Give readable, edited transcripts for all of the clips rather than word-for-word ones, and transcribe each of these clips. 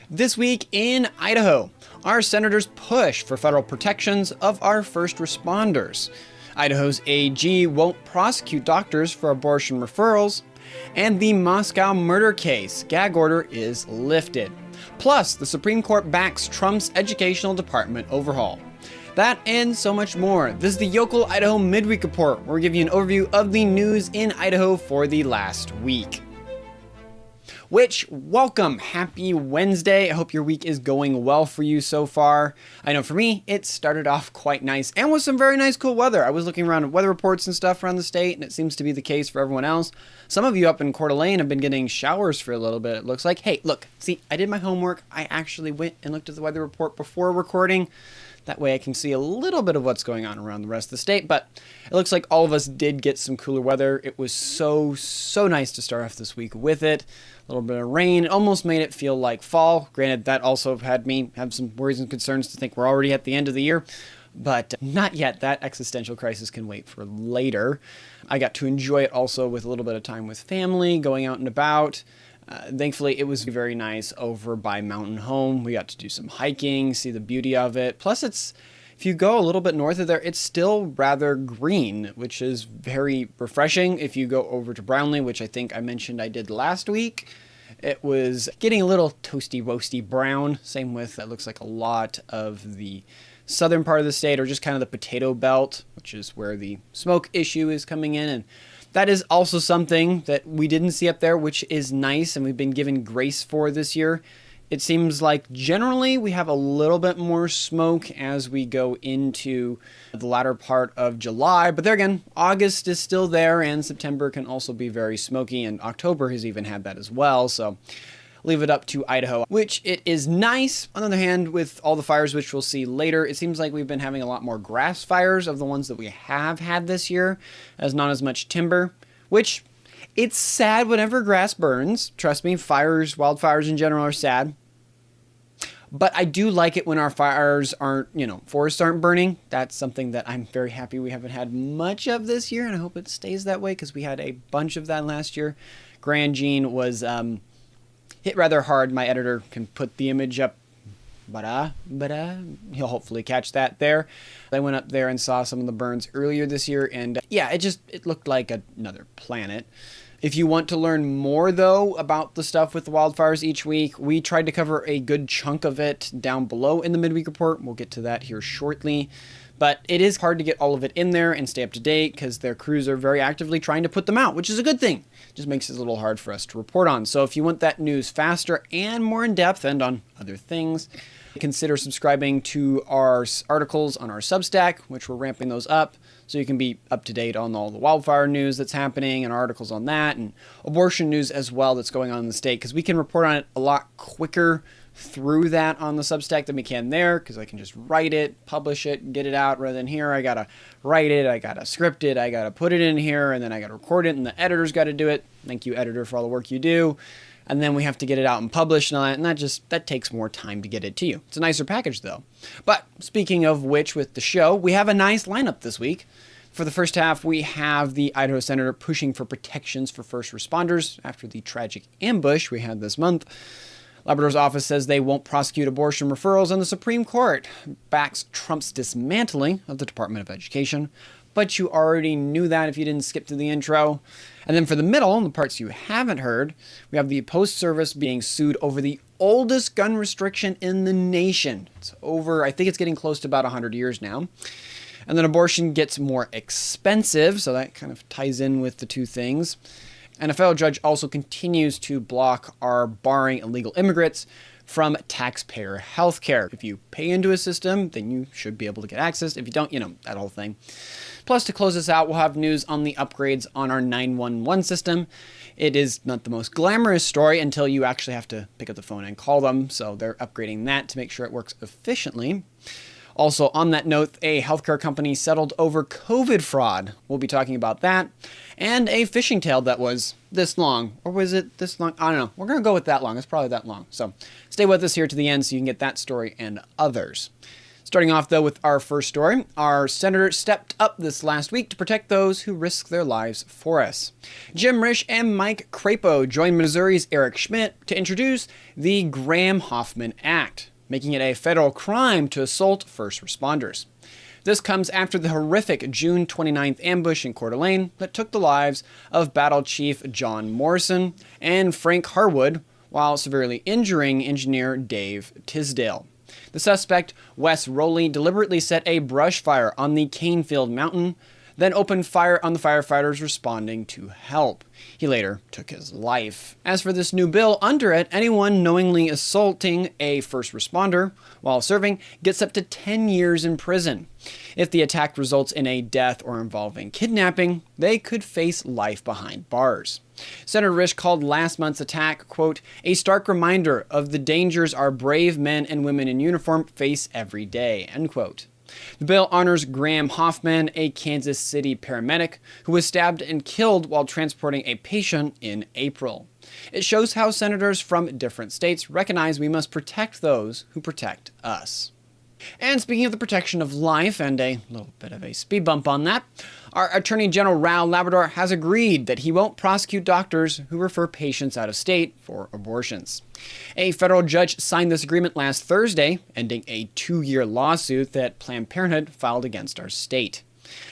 This week in Idaho, our senators push for federal protections of our first responders. Idaho's AG won't prosecute doctors for abortion referrals, and the Moscow murder case gag order is lifted. Plus, the Supreme Court backs Trump's educational department overhaul. That and so much more. This is the Yokel Idaho Midweek Report, where we give you an overview of the news in Idaho for the last week. Welcome, happy Wednesday. I hope your week is going well for you so far. I know for me, it started off quite nice and with some very nice cool weather. I was looking around at weather reports and stuff around the state, and it seems to be the case for everyone else. Some of you up in Coeur d'Alene have been getting showers for a little bit, it looks like. Hey, look, see, I did my homework. I actually went and looked at the weather report before recording. That way I can see a little bit of what's going on around the rest of the state, but it looks like all of us did get some cooler weather. It was so nice to start off this week with it. A little bit of rain. It almost made it feel like fall. Granted, that also had me have some worries and concerns to think we're already at the end of the year, but not yet. That existential crisis can wait for later. I got to enjoy it also with a little bit of time with family, going out and about. Thankfully, it was very nice over by Mountain Home. We got to do some hiking, see the beauty of it. Plus, if you go a little bit north of there, it's still rather green, which is very refreshing. If you go over to Brownlee, which I think I mentioned I did last week, it was getting a little toasty, roasty brown. Same with, that looks like a lot of the southern part of the state, or just kind of the potato belt, which is where the smoke issue is coming in. And that is also something that we didn't see up there, which is nice, and we've been given grace for this year. It seems like generally we have a little bit more smoke as we go into the latter part of July. But there again, August is still there, and September can also be very smoky, and October has even had that as well. So leave it up to Idaho, which it is nice. On the other hand, with all the fires, which we'll see later, it seems like we've been having a lot more grass fires of the ones that we have had this year, as not as much timber, which it's sad whenever grass burns. Trust me, wildfires in general are sad. But I do like it when our fires aren't, forests aren't burning. That's something that I'm very happy we haven't had much of this year, and I hope it stays that way because we had a bunch of that last year. Grand Jean was hit rather hard. My editor can put the image up, but he'll hopefully catch that there. I went up there and saw some of the burns earlier this year, and it looked like another planet. If you want to learn more, though, about the stuff with the wildfires each week, we tried to cover a good chunk of it down below in the midweek report. We'll get to that here shortly. But it is hard to get all of it in there and stay up to date because their crews are very actively trying to put them out, which is a good thing. It just makes it a little hard for us to report on. So if you want that news faster and more in depth and on other things, consider subscribing to our articles on our Substack, which we're ramping those up. So you can be up to date on all the wildfire news that's happening and articles on that, and abortion news as well that's going on in the state, because we can report on it a lot quicker through that on the Substack than we can there, because I can just write it, publish it, get it out, rather than here I gotta write it, I gotta script it, I gotta put it in here, and then I gotta record it, and the editor's gotta do it. Thank you, editor, for all the work you do. And then we have to get it out and publish and all that, and that takes more time to get it to you. It's a nicer package, though. But speaking of which, with the show, we have a nice lineup this week. For the first half, we have the Idaho senator pushing for protections for first responders after the tragic ambush we had this month. Labrador's office says they won't prosecute abortion referrals, and the Supreme Court backs Trump's dismantling of the Department of Education. But you already knew that if you didn't skip to the intro. And then for the middle, the parts you haven't heard, we have the Post Service being sued over the oldest gun restriction in the nation. It's over, I think it's getting close to about 100 years now. And then abortion gets more expensive, so that kind of ties in with the two things. And a federal judge also continues to block our barring illegal immigrants from taxpayer health care. If you pay into a system, then you should be able to get access. If you don't, that whole thing. Plus, to close this out, we'll have news on the upgrades on our 911 system. It is not the most glamorous story until you actually have to pick up the phone and call them, so they're upgrading that to make sure it works efficiently. Also, on that note, a healthcare company settled over COVID fraud. We'll be talking about that. And a fishing tail that was this long. Or was it this long? I don't know. We're going to go with that long. It's probably that long. So stay with us here to the end so you can get that story and others. Starting off, though, with our first story, our senator stepped up this last week to protect those who risk their lives for us. Jim Risch and Mike Crapo joined Missouri's Eric Schmidt to introduce the Graham-Hoffman Act, making it a federal crime to assault first responders. This comes after the horrific June 29th ambush in Coeur d'Alene that took the lives of Battle Chief John Morrison and Frank Harwood, while severely injuring engineer Dave Tisdale. The suspect, Wes Rowley, deliberately set a brush fire on the Canefield Mountain, then opened fire on the firefighters responding to help. He later took his life. As for this new bill, under it, anyone knowingly assaulting a first responder while serving gets up to 10 years in prison. If the attack results in a death or involving kidnapping, they could face life behind bars. Senator Risch called last month's attack, quote, a stark reminder of the dangers our brave men and women in uniform face every day, end quote. The bill honors Graham Hoffman, a Kansas City paramedic who was stabbed and killed while transporting a patient in April. It shows how senators from different states recognize we must protect those who protect us. And speaking of the protection of life, and a little bit of a speed bump on that, our Attorney General Labrador has agreed that he won't prosecute doctors who refer patients out of state for abortions. A federal judge signed this agreement last Thursday, ending a 2-year lawsuit that Planned Parenthood filed against our state.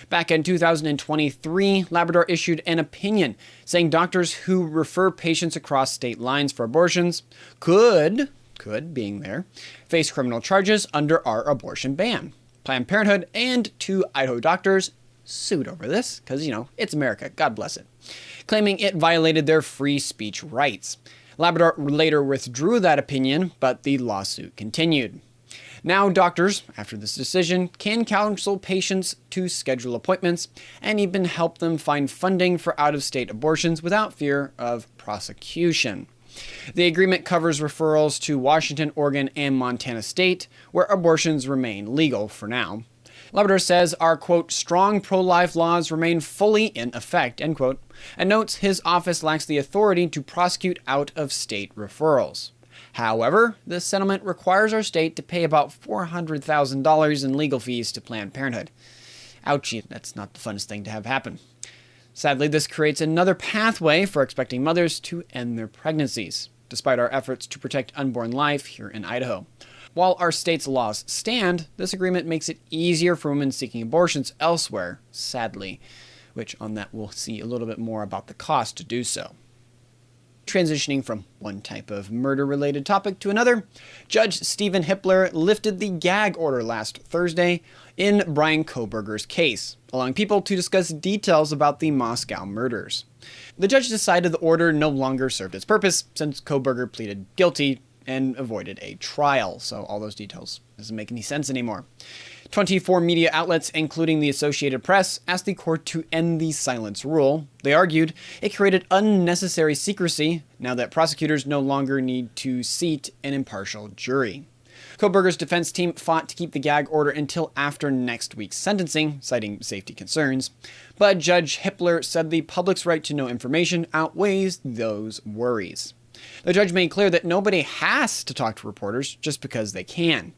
Back in 2023, Labrador issued an opinion saying doctors who refer patients across state lines for abortions could being there, face criminal charges under our abortion ban. Planned Parenthood and 2 Idaho doctors sued over this, because, it's America, God bless it, claiming it violated their free speech rights. Labrador later withdrew that opinion, but the lawsuit continued. Now doctors, after this decision, can counsel patients to schedule appointments and even help them find funding for out-of-state abortions without fear of prosecution. The agreement covers referrals to Washington, Oregon, and Montana state, where abortions remain legal for now. Labrador says our, quote, strong pro-life laws remain fully in effect, end quote, and notes his office lacks the authority to prosecute out-of-state referrals. However, this settlement requires our state to pay about $400,000 in legal fees to Planned Parenthood. Ouchie, that's not the funnest thing to have happen. Sadly, this creates another pathway for expecting mothers to end their pregnancies, despite our efforts to protect unborn life here in Idaho. While our state's laws stand, this agreement makes it easier for women seeking abortions elsewhere, sadly, which on that we'll see a little bit more about the cost to do so. Transitioning from one type of murder-related topic to another, Judge Stephen Hippler lifted the gag order last Thursday in Brian Kohberger's case, allowing people to discuss details about the Moscow murders. The judge decided the order no longer served its purpose since Kohberger pleaded guilty and avoided a trial, so all those details doesn't make any sense anymore. 24 media outlets, including the Associated Press, asked the court to end the silence rule. They argued it created unnecessary secrecy now that prosecutors no longer need to seat an impartial jury. Kohberger's defense team fought to keep the gag order until after next week's sentencing, citing safety concerns. But Judge Hippler said the public's right to know information outweighs those worries. The judge made clear that nobody has to talk to reporters just because they can.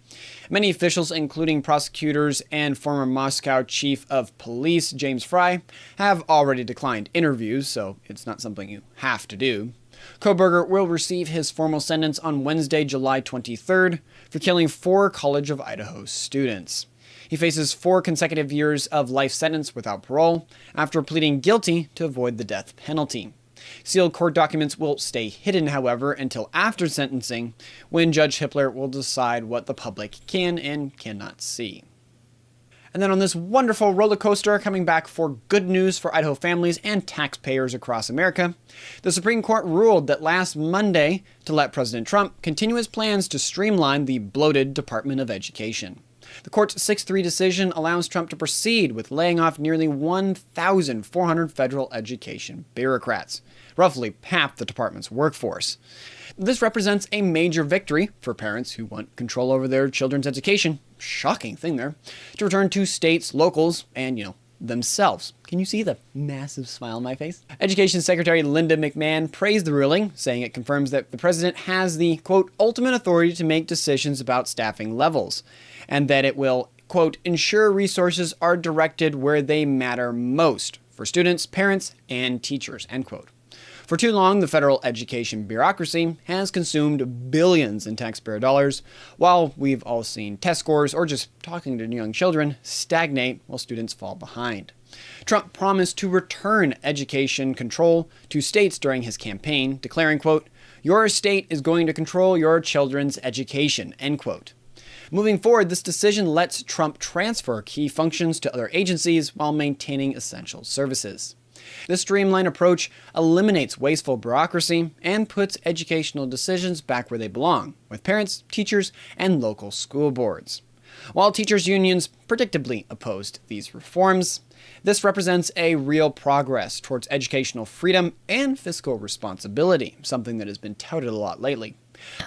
Many officials, including prosecutors and former Moscow chief of police James Fry, have already declined interviews, so it's not something you have to do. Kohberger will receive his formal sentence on Wednesday, July 23rd, for killing 4 College of Idaho students. He faces 4 consecutive years of life sentence without parole after pleading guilty to avoid the death penalty. Sealed court documents will stay hidden, however, until after sentencing, when Judge Hippler will decide what the public can and cannot see. And then on this wonderful roller coaster, coming back for good news for Idaho families and taxpayers across America, the Supreme Court ruled that last Monday to let President Trump continue his plans to streamline the bloated Department of Education. The court's 6-3 decision allows Trump to proceed with laying off nearly 1,400 federal education bureaucrats, roughly half the department's workforce. This represents a major victory for parents who want control over their children's education, shocking thing there, to return to states, locals, and, themselves. Can you see the massive smile on my face? Education Secretary Linda McMahon praised the ruling, saying it confirms that the president has the, quote, ultimate authority to make decisions about staffing levels, and that it will, quote, ensure resources are directed where they matter most for students, parents, and teachers, end quote. For too long, the federal education bureaucracy has consumed billions in taxpayer dollars, while we've all seen test scores or just talking to young children stagnate while students fall behind. Trump promised to return education control to states during his campaign, declaring, quote, your state is going to control your children's education, end quote. Moving forward, this decision lets Trump transfer key functions to other agencies while maintaining essential services. This streamlined approach eliminates wasteful bureaucracy and puts educational decisions back where they belong, with parents, teachers, and local school boards. While teachers' unions predictably opposed these reforms, this represents a real progress towards educational freedom and fiscal responsibility, something that has been touted a lot lately.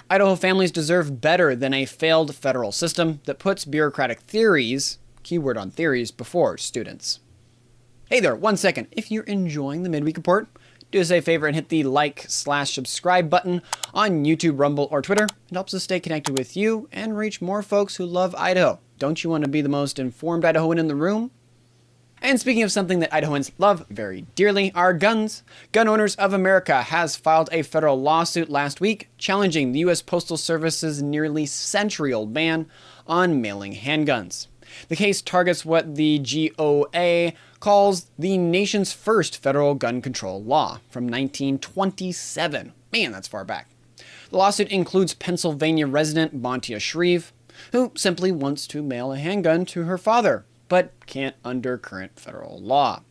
Idaho families deserve better than a failed federal system that puts bureaucratic theories, keyword on theories, before students. Hey there, 1 second. If you're enjoying the Midweek Report, do us a favor and hit the like/subscribe button on YouTube, Rumble, or Twitter. It helps us stay connected with you and reach more folks who love Idaho. Don't you want to be the most informed Idahoan in the room? And speaking of something that Idahoans love very dearly, our guns. Gun Owners of America has filed a federal lawsuit last week challenging the U.S. Postal Service's nearly century-old ban on mailing handguns. The case targets what the GOA calls the nation's first federal gun control law from 1927. Man, that's far back. The lawsuit includes Pennsylvania resident Montia Shreve, who simply wants to mail a handgun to her father, but can't under current federal law.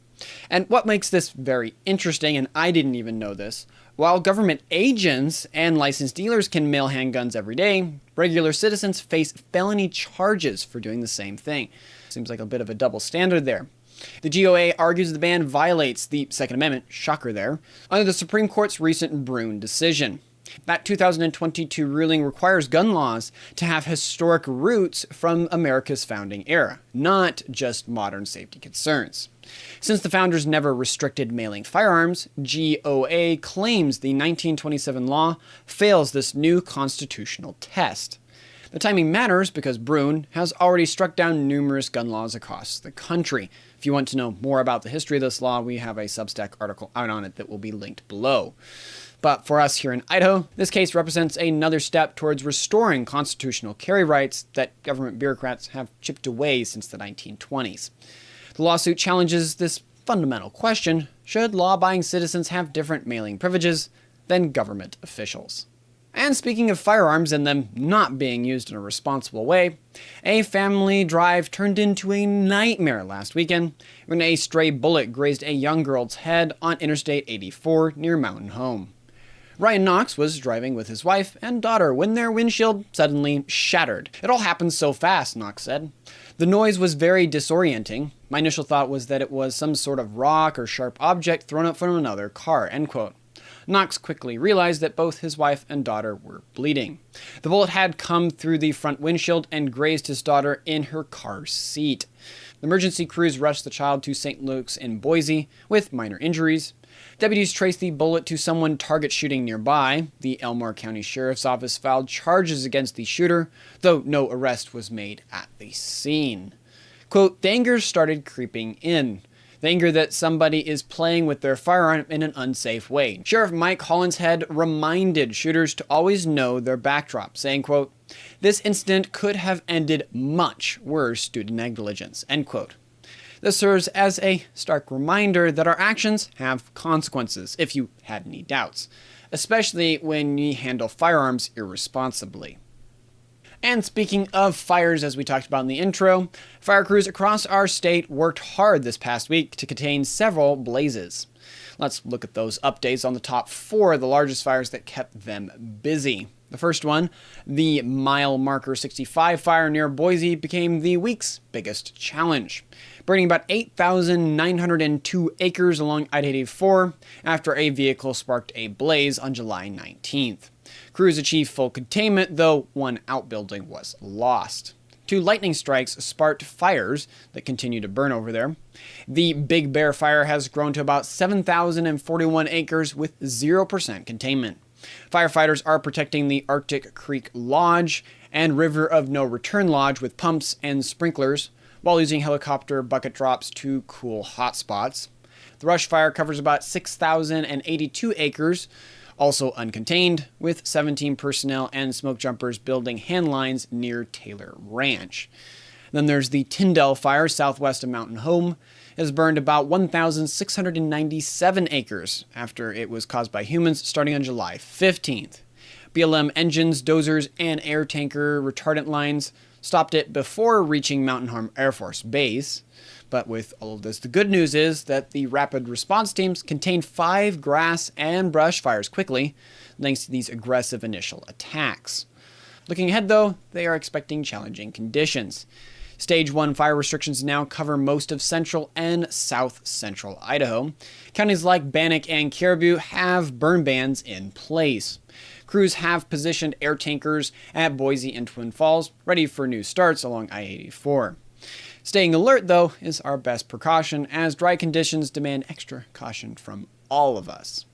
And what makes this very interesting, and I didn't even know this, while government agents and licensed dealers can mail handguns every day, regular citizens face felony charges for doing the same thing. Seems like a bit of a double standard there. The GOA argues the ban violates the Second Amendment, shocker there, under the Supreme Court's recent Brune decision. That 2022 ruling requires gun laws to have historic roots from America's founding era, not just modern safety concerns. Since the founders never restricted mailing firearms, GOA claims the 1927 law fails this new constitutional test. The timing matters because Brune has already struck down numerous gun laws across the country. If you want to know more about the history of this law, we have a Substack article out on it that will be linked below. But for us here in Idaho, this case represents another step towards restoring constitutional carry rights that government bureaucrats have chipped away since the 1920s. The lawsuit challenges this fundamental question: should law-abiding citizens have different mailing privileges than government officials? And speaking of firearms and them not being used in a responsible way, a family drive turned into a nightmare last weekend when a stray bullet grazed a young girl's head on Interstate 84 near Mountain Home. Ryan Knox was driving with his wife and daughter when their windshield suddenly shattered. "It all happened so fast," Knox said. "The noise was very disorienting. My initial thought was that it was some sort of rock or sharp object thrown up from another car," end quote. Knox quickly realized that both his wife and daughter were bleeding. The bullet had come through the front windshield and grazed his daughter in her car seat. The emergency crews rushed the child to St. Luke's in Boise with minor injuries. Deputies traced the bullet to someone target shooting nearby. The Elmore County Sheriff's Office filed charges against the shooter, though no arrest was made at the scene. Quote, "The anger started creeping in. The anger that somebody is playing with their firearm in an unsafe way." Sheriff Mike Hollinshead reminded shooters to always know their backdrop, saying, quote, "This incident could have ended much worse due to negligence," end quote. This serves as a stark reminder that our actions have consequences, if you had any doubts, especially when you handle firearms irresponsibly. And speaking of fires, as we talked about in the intro, fire crews across our state worked hard this past week to contain several blazes. Let's look at those updates on the top 4 of the largest fires that kept them busy. The first one, the mile marker 65 fire near Boise, became the week's biggest challenge, burning about 8,902 acres along I-84 after a vehicle sparked a blaze on July 19th. Crews achieved full containment, though one outbuilding was lost. Two lightning strikes sparked fires that continue to burn over there. The Big Bear fire has grown to about 7,041 acres with 0% containment. Firefighters are protecting the Arctic Creek Lodge and River of No Return Lodge with pumps and sprinklers, while using helicopter bucket drops to cool hotspots. The Rush Fire covers about 6,082 acres, also uncontained, with 17 personnel and smoke jumpers building hand lines near Taylor Ranch. Then there's the Tyndall Fire southwest of Mountain Home. It has burned about 1,697 acres after it was caused by humans starting on July 15th. BLM engines, dozers, and air tanker retardant lines stopped it before reaching Mountain Home Air Force Base. But with all of this, the good news is that the rapid response teams contained 5 grass and brush fires quickly, thanks to these aggressive initial attacks. Looking ahead, though, they are expecting challenging conditions. Stage 1 fire restrictions now cover most of central and south central Idaho. Counties like Bannock and Caribou have burn bans in place. Crews have positioned air tankers at Boise and Twin Falls, ready for new starts along I-84. Staying alert, though, is our best precaution, as dry conditions demand extra caution from all of us.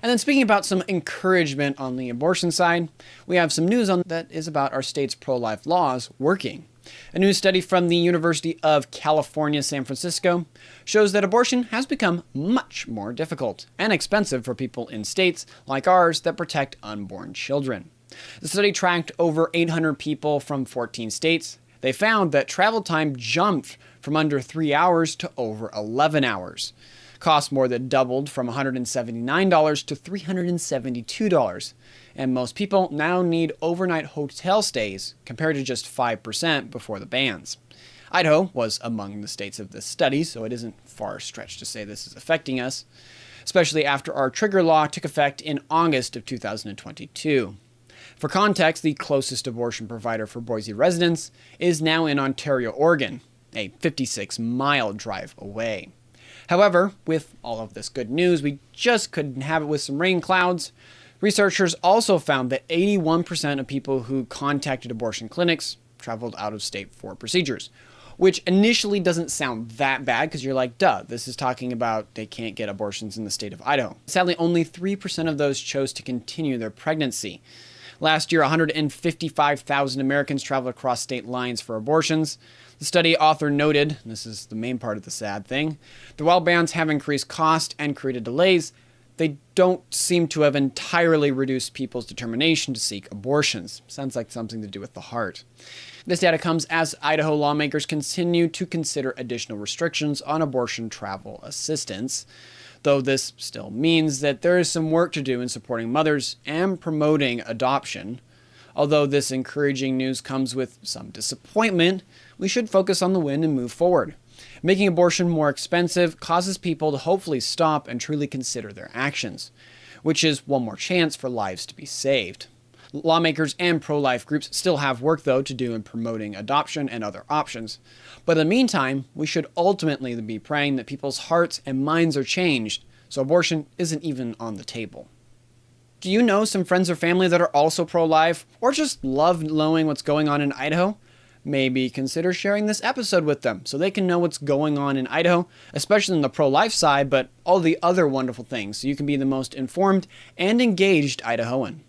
And then speaking about some encouragement on the abortion side, we have some news on that is about our state's pro-life laws working. A new study from the University of California, San Francisco, shows that abortion has become much more difficult and expensive for people in states like ours that protect unborn children. The study tracked over 800 people from 14 states. They found that travel time jumped from under 3 hours to over 11 hours. Costs more than doubled from $179 to $372. And most people now need overnight hotel stays compared to just 5% before the bans. Idaho was among the states of this study, so it isn't far stretched to say this is affecting us, especially after our trigger law took effect in August of 2022. For context, the closest abortion provider for Boise residents is now in Ontario, Oregon, a 56-mile drive away. However, with all of this good news, we just couldn't have it with some rain clouds. Researchers also found that 81% of people who contacted abortion clinics traveled out of state for procedures, which initially doesn't sound that bad because you're like, duh, this is talking about they can't get abortions in the state of Idaho. Sadly, only 3% of those chose to continue their pregnancy. Last year, 155,000 Americans traveled across state lines for abortions. The study author noted, and this is the main part of the sad thing, that while bans have increased cost and created delays, they don't seem to have entirely reduced people's determination to seek abortions. Sounds like something to do with the heart. This data comes as Idaho lawmakers continue to consider additional restrictions on abortion travel assistance, though this still means that there is some work to do in supporting mothers and promoting adoption. Although this encouraging news comes with some disappointment, we should focus on the win and move forward. Making abortion more expensive causes people to hopefully stop and truly consider their actions, which is one more chance for lives to be saved. Lawmakers and pro-life groups still have work, though, to do in promoting adoption and other options. But in the meantime, we should ultimately be praying that people's hearts and minds are changed, so abortion isn't even on the table. Do you know some friends or family that are also pro-life, or just love knowing what's going on in Idaho? Maybe consider sharing this episode with them so they can know what's going on in Idaho, especially in the pro-life side, but all the other wonderful things, so you can be the most informed and engaged Idahoan.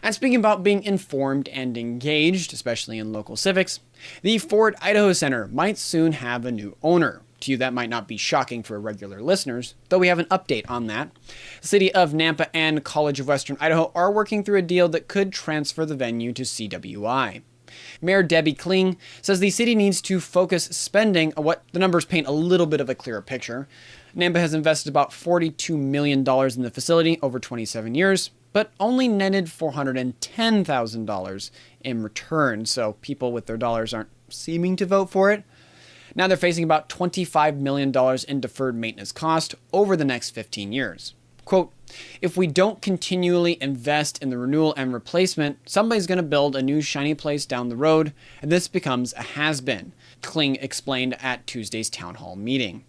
And speaking about being informed and engaged, especially in local civics, the Ford Idaho Center might soon have a new owner. To you, that might not be shocking for regular listeners, though we have an update on that. The City of Nampa and College of Western Idaho are working through a deal that could transfer the venue to CWI. Mayor Debbie Kling says the city needs to focus spending on what the numbers paint a little bit of a clearer picture. Nampa has invested about $42 million in the facility over 27 years, but only netted $410,000 in return, so people with their dollars aren't seeming to vote for it. Now they're facing about $25 million in deferred maintenance cost over the next 15 years. Quote, if we don't continually invest in the renewal and replacement, somebody's going to build a new shiny place down the road, and this becomes a has-been, Kling explained at Tuesday's town hall meeting.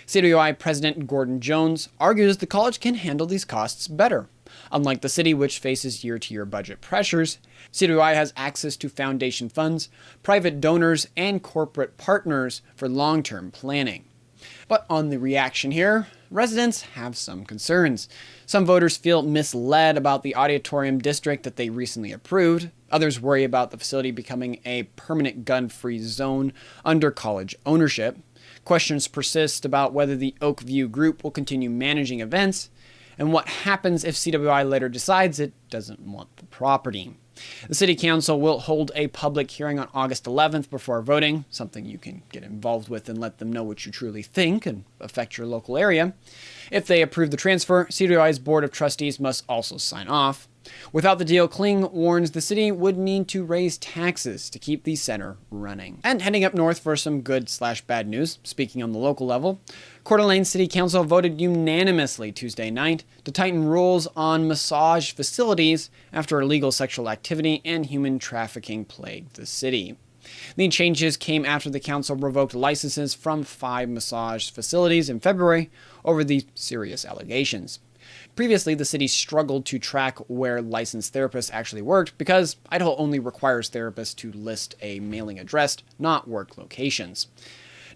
CWI President Gordon Jones argues the college can handle these costs better. Unlike the city, which faces year-to-year budget pressures, CWI has access to foundation funds, private donors, and corporate partners for long-term planning. But on the reaction here, residents have some concerns. Some voters feel misled about the auditorium district that they recently approved. Others worry about the facility becoming a permanent gun-free zone under college ownership. Questions persist about whether the Oakview Group will continue managing events, and what happens if CWI later decides it doesn't want the property. The City Council will hold a public hearing on August 11th before voting, something you can get involved with and let them know what you truly think and affect your local area. If they approve the transfer, CWI's Board of Trustees must also sign off. Without the deal, Kling warns the city would need to raise taxes to keep the center running. And heading up north for some good/bad news, speaking on the local level, Coeur d'Alene City Council voted unanimously Tuesday night to tighten rules on massage facilities after illegal sexual activity and human trafficking plagued the city. The changes came after the council revoked licenses from 5 massage facilities in February over the serious allegations. Previously, the city struggled to track where licensed therapists actually worked because Idaho only requires therapists to list a mailing address, not work locations.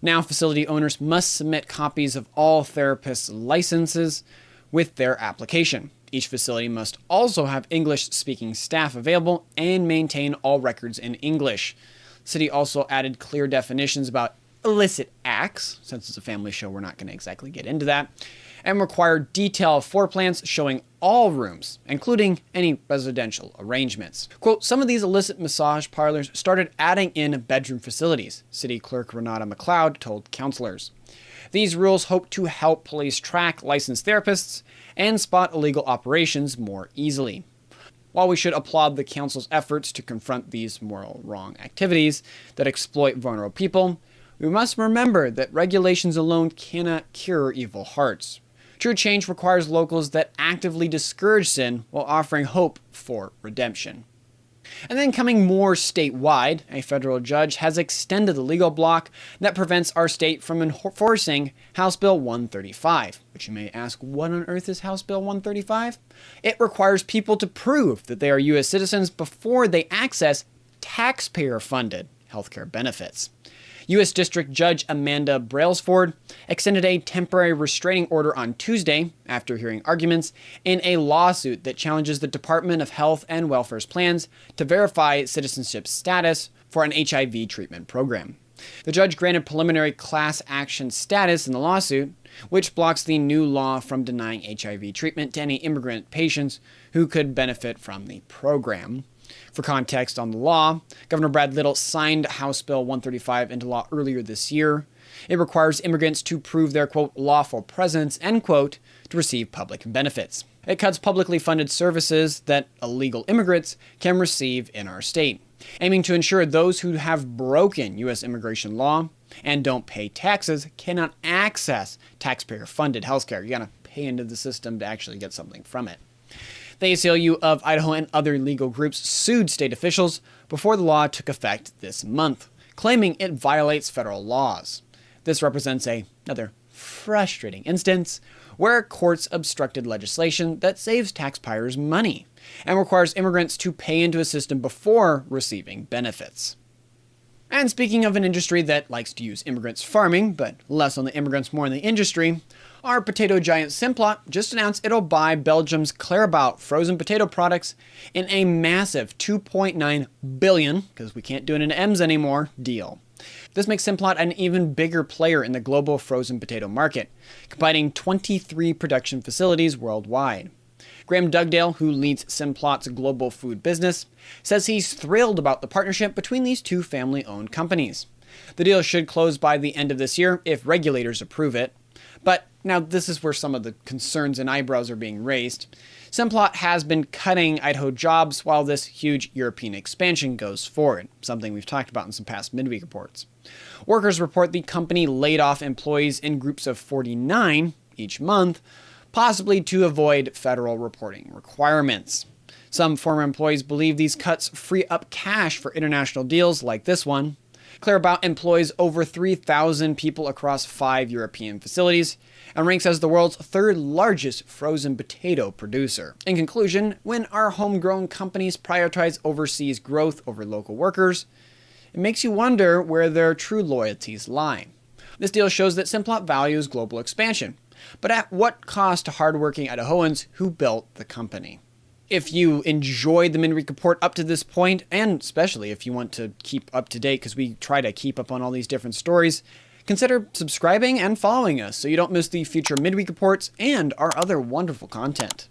Now, facility owners must submit copies of all therapists' licenses with their application. Each facility must also have English-speaking staff available and maintain all records in English. The city also added clear definitions about illicit acts. Since it's a family show, we're not going to exactly get into that. And required detailed floor plans showing all rooms, including any residential arrangements. Quote, some of these illicit massage parlors started adding in bedroom facilities, City Clerk Renata McLeod told counselors. These rules hope to help police track licensed therapists and spot illegal operations more easily. While we should applaud the council's efforts to confront these moral wrong activities that exploit vulnerable people, we must remember that regulations alone cannot cure evil hearts. True change requires locals that actively discourage sin while offering hope for redemption. And then coming more statewide, a federal judge has extended the legal block that prevents our state from enforcing House Bill 135. But you may ask, what on earth is House Bill 135? It requires people to prove that they are U.S. citizens before they access taxpayer-funded healthcare benefits. U.S. District Judge Amanda Brailsford extended a temporary restraining order on Tuesday after hearing arguments in a lawsuit that challenges the Department of Health and Welfare's plans to verify citizenship status for an HIV treatment program. The judge granted preliminary class action status in the lawsuit, which blocks the new law from denying HIV treatment to any immigrant patients who could benefit from the program. For context on the law, Governor Brad Little signed House Bill 135 into law earlier this year. It requires immigrants to prove their, quote, lawful presence, end quote, to receive public benefits. It cuts publicly funded services that illegal immigrants can receive in our state, aiming to ensure those who have broken U.S. immigration law and don't pay taxes cannot access taxpayer-funded healthcare. You gotta pay into the system to actually get something from it. The ACLU of Idaho and other legal groups sued state officials before the law took effect this month, claiming it violates federal laws. This represents another frustrating instance where courts obstructed legislation that saves taxpayers money and requires immigrants to pay into a system before receiving benefits. And speaking of an industry that likes to use immigrants farming, but less on the immigrants, more on the industry, our potato giant Simplot just announced it'll buy Belgium's Clairbout frozen potato products in a massive $2.9 billion, because we can't do it in M's anymore, deal. This makes Simplot an even bigger player in the global frozen potato market, combining 23 production facilities worldwide. Graham Dugdale, who leads Simplot's global food business, says he's thrilled about the partnership between these two family-owned companies. The deal should close by the end of this year if regulators approve it. But now this is where some of the concerns and eyebrows are being raised. Simplot has been cutting Idaho jobs while this huge European expansion goes forward, something we've talked about in some past midweek reports. Workers report the company laid off employees in groups of 49 each month, possibly to avoid federal reporting requirements. Some former employees believe these cuts free up cash for international deals like this one. Clairbout employs over 3,000 people across 5 European facilities and ranks as the world's third largest frozen potato producer. In conclusion, when our homegrown companies prioritize overseas growth over local workers, it makes you wonder where their true loyalties lie. This deal shows that Simplot values global expansion, but at what cost to hardworking Idahoans who built the company? If you enjoyed the midweek report up to this point, and especially if you want to keep up to date because we try to keep up on all these different stories, consider subscribing and following us so you don't miss the future midweek reports and our other wonderful content.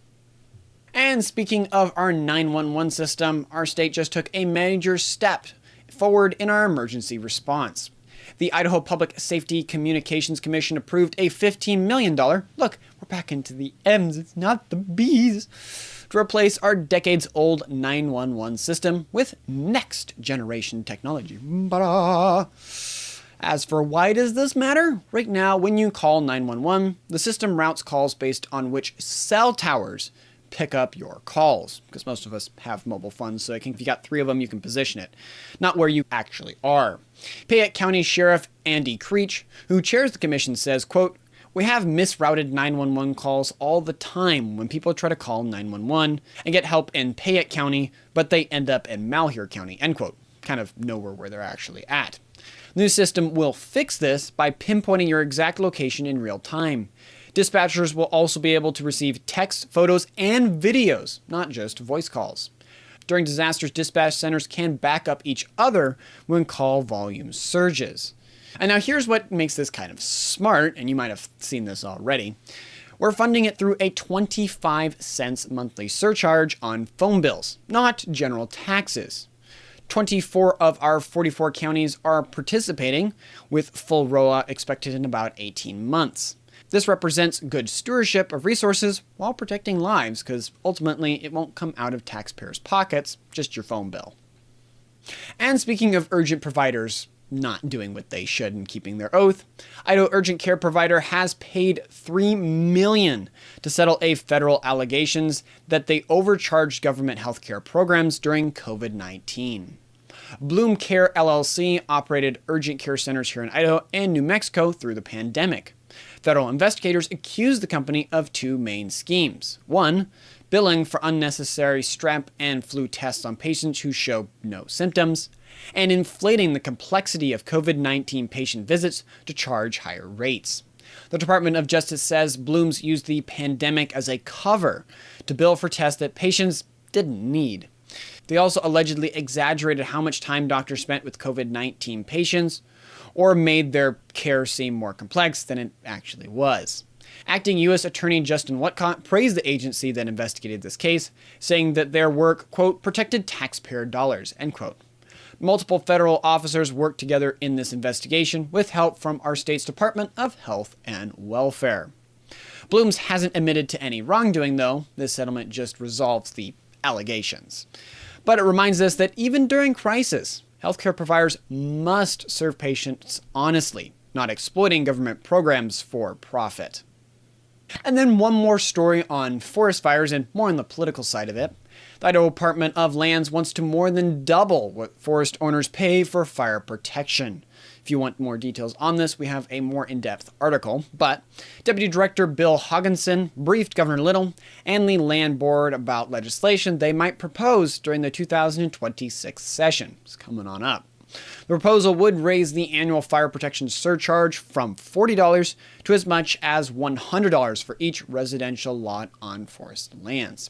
And speaking of our 911 system, our state just took a major step forward in our emergency response. The Idaho Public Safety Communications Commission approved a $15 million, look, we're back into the M's, it's not the B's, to replace our decades-old 911 system with next-generation technology. As for why does this matter? Right now, when you call 911, the system routes calls based on which cell towers pick up your calls, because most of us have mobile phones, so if you got 3 of them, you can position it, not where you actually are. Payette County Sheriff Andy Creech, who chairs the commission, says, quote, "We have misrouted 911 calls all the time when people try to call 911 and get help in Payette County, but they end up in Malheur County," end quote. Kind of nowhere where they're actually at. The new system will fix this by pinpointing your exact location in real time. Dispatchers will also be able to receive text, photos, and videos, not just voice calls. During disasters, dispatch centers can back up each other when call volume surges. And now here's what makes this kind of smart, and you might have seen this already. We're funding it through a 25 cents monthly surcharge on phone bills, not general taxes. 24 of our 44 counties are participating, with full ROA expected in about 18 months. This represents good stewardship of resources while protecting lives, because ultimately it won't come out of taxpayers' pockets, just your phone bill. And speaking of urgent providers not doing what they should and keeping their oath, Idaho Urgent Care Provider has paid $3 million to settle a federal allegations that they overcharged government healthcare programs during COVID-19. Bloom Care LLC operated urgent care centers here in Idaho and New Mexico through the pandemic. Federal investigators accused the company of 2 main schemes. 1, billing for unnecessary strep and flu tests on patients who show no symptoms, and inflating the complexity of COVID-19 patient visits to charge higher rates. The Department of Justice says Bloom's used the pandemic as a cover to bill for tests that patients didn't need. They also allegedly exaggerated how much time doctors spent with COVID-19 patients, or made their care seem more complex than it actually was. Acting U.S. Attorney Justin Whatcott praised the agency that investigated this case, saying that their work, quote, protected taxpayer dollars, end quote. Multiple federal officers worked together in this investigation with help from our state's Department of Health and Welfare. Bloom's hasn't admitted to any wrongdoing, though. This settlement just resolves the allegations. But it reminds us that even during crisis, healthcare providers must serve patients honestly, not exploiting government programs for profit. And then one more story on forest fires, and more on the political side of it. The Idaho Department of Lands wants to more than double what forest owners pay for fire protection. If you want more details on this, we have a more in-depth article. But Deputy Director Bill Hogginson briefed Governor Little and the Land Board about legislation they might propose during the 2026 session. It's coming on up. The proposal would raise the annual fire protection surcharge from $40 to as much as $100 for each residential lot on forest lands.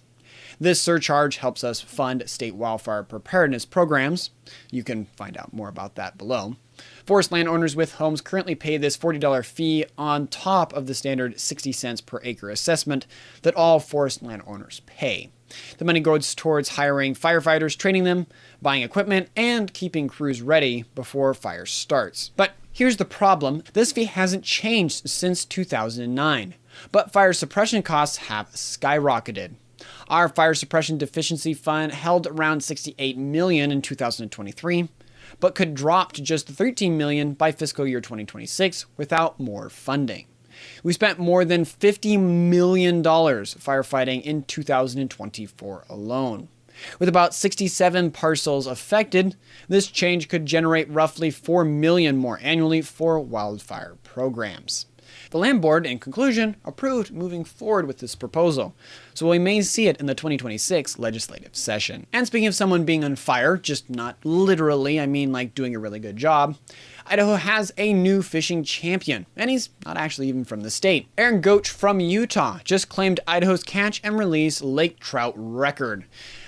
This surcharge helps us fund state wildfire preparedness programs. You can find out more about that below. Forest landowners with homes currently pay this $40 fee on top of the standard 60 cents per acre assessment that all forest landowners pay. The money goes towards hiring firefighters, training them, buying equipment, and keeping crews ready before fire starts. But here's the problem. This fee hasn't changed since 2009, but fire suppression costs have skyrocketed. Our Fire Suppression Deficiency Fund held around $68 million in 2023, but could drop to just $13 million by fiscal year 2026 without more funding. We spent more than $50 million firefighting in 2024 alone. With about 67 parcels affected, this change could generate roughly $4 million more annually for wildfire programs. The Land Board, in conclusion, approved moving forward with this proposal, so we may see it in the 2026 legislative session. And speaking of someone being on fire, just not literally, I mean like doing a really good job, Idaho has a new fishing champion, and he's not actually even from the state. Aaron Goetsch from Utah just claimed Idaho's catch and release lake trout record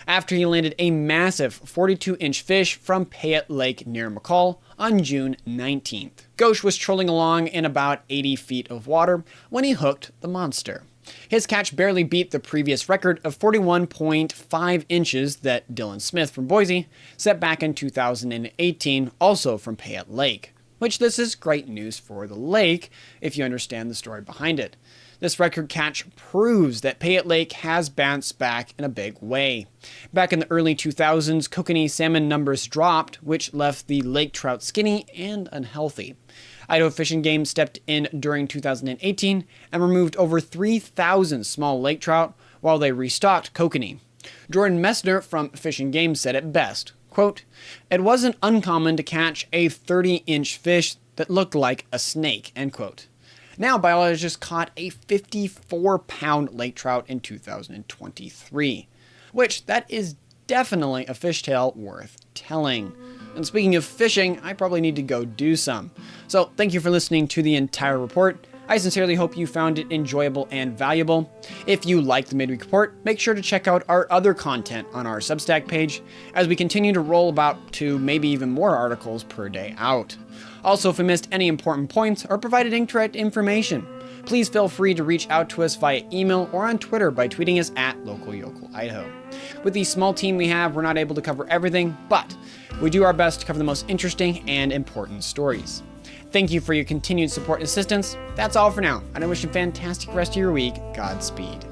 after he landed a massive 42-inch fish from Payette Lake near McCall on June 19th. Goetsch was trolling along in about 80 feet of water when he hooked the monster. His catch barely beat the previous record of 41.5 inches that Dylan Smith from Boise set back in 2018, also from Payette Lake. Which this is great news for the lake, if you understand the story behind it. This record catch proves that Payette Lake has bounced back in a big way. Back in the early 2000s, kokanee salmon numbers dropped, which left the lake trout skinny and unhealthy. Idaho Fish and Game stepped in during 2018 and removed over 3,000 small lake trout while they restocked kokanee. Jordan Messner from Fish and Game said it best, quote, "It wasn't uncommon to catch a 30-inch fish that looked like a snake," end quote. Now, biologists caught a 54-pound lake trout in 2023, which that is definitely a fishtail worth telling. And speaking of fishing, I probably need to go do some. So thank you for listening to the entire report. I sincerely hope you found it enjoyable and valuable. If you liked the midweek report, make sure to check out our other content on our Substack page as we continue to roll about to maybe even more articles per day out. Also, if we missed any important points or provided incorrect information, please feel free to reach out to us via email or on Twitter by tweeting us at LocalYokelIdaho. With the small team we have, we're not able to cover everything, but we do our best to cover the most interesting and important stories. Thank you for your continued support and assistance. That's all for now, and I wish you a fantastic rest of your week. Godspeed.